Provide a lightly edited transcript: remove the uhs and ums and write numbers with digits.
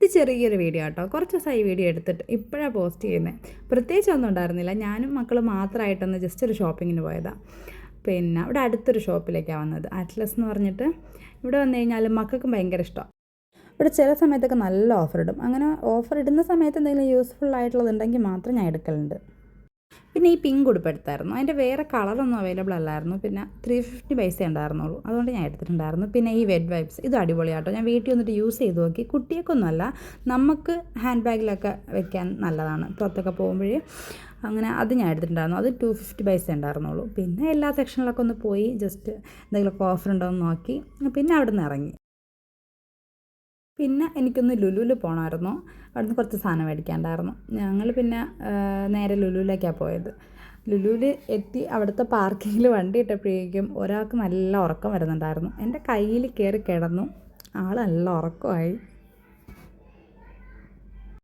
ഇത് ചെറിയൊരു വീഡിയോ കേട്ടോ. കുറച്ച് ദിവസമായി വീഡിയോ എടുത്തിട്ട് ഇപ്പോഴാണ് പോസ്റ്റ് ചെയ്യുന്നത്. പ്രത്യേകിച്ചൊന്നും ഉണ്ടായിരുന്നില്ല. ഞാനും മക്കൾ മാത്രമായിട്ടൊന്ന് ജസ്റ്റ് ഒരു ഷോപ്പിങ്ങിന് പോയതാണ്. പിന്നെ ഇവിടെ അടുത്തൊരു ഷോപ്പിലേക്കാണ് വന്നത്, അറ്റ്ലസ് എന്ന് പറഞ്ഞിട്ട്. ഇവിടെ വന്നു കഴിഞ്ഞാൽ മക്കൾക്കും ഭയങ്കര ഇഷ്ടമാണ്. ഇവിടെ ചില സമയത്തൊക്കെ നല്ല ഓഫർ ഇടും. അങ്ങനെ ഓഫർ ഇടുന്ന സമയത്ത് എന്തെങ്കിലും യൂസ്ഫുൾ ആയിട്ടുള്ളതുണ്ടെങ്കിൽ മാത്രം ഞാൻ എടുക്കലുണ്ട്. പിന്നെ ഈ പിങ്ക് ഉടുപ്പെടുത്തായിരുന്നു. അതിൻ്റെ വേറെ കളറൊന്നും അവൈലബിൾ അല്ലായിരുന്നു. പിന്നെ 350 പൈസ ഉണ്ടായിരുന്നുള്ളൂ, അതുകൊണ്ട് ഞാൻ എടുത്തിട്ടുണ്ടായിരുന്നു. പിന്നെ ഈ വെഡ് വൈപ്സ്, ഇത് അടിപൊളിയാട്ടോ. ഞാൻ വീട്ടിൽ വന്നിട്ട് യൂസ് ചെയ്ത് നോക്കി. കുട്ടിയൊക്കൊന്നുമല്ല, നമുക്ക് ഹാൻഡ് ബാഗിലൊക്കെ വെക്കാൻ നല്ലതാണ് പുറത്തൊക്കെ പോകുമ്പോഴേ. അങ്ങനെ അത് ഞാൻ എടുത്തിട്ടുണ്ടായിരുന്നു. അത് 250 പൈസ ഉണ്ടായിരുന്നുള്ളൂ. പിന്നെ എല്ലാ സെക്ഷനിലൊക്കെ ഒന്ന് പോയി ജസ്റ്റ് എന്തെങ്കിലുമൊക്കെ ഓഫർ ഉണ്ടോ എന്ന് നോക്കി. പിന്നെ അവിടെ നിന്ന് ഇറങ്ങി. പിന്നെ എനിക്കൊന്ന് ലുലുവിൽ പോകണമായിരുന്നു. അവിടുന്ന് കുറച്ച് സാധനം മേടിക്കാനുണ്ടായിരുന്നു. ഞങ്ങൾ പിന്നെ നേരെ ലുലുവിലേക്കാണ് പോയത്. ലുലുവിൽ എത്തി അവിടുത്തെ പാർക്കിങ്ങിൽ വണ്ടി ഇട്ടപ്പോഴേക്കും ഒരാൾക്ക് നല്ല ഉറക്കം വരുന്നുണ്ടായിരുന്നു. എൻ്റെ കയ്യിൽ കയറി കിടന്നു. ആൾ നല്ല ഉറക്കമായി.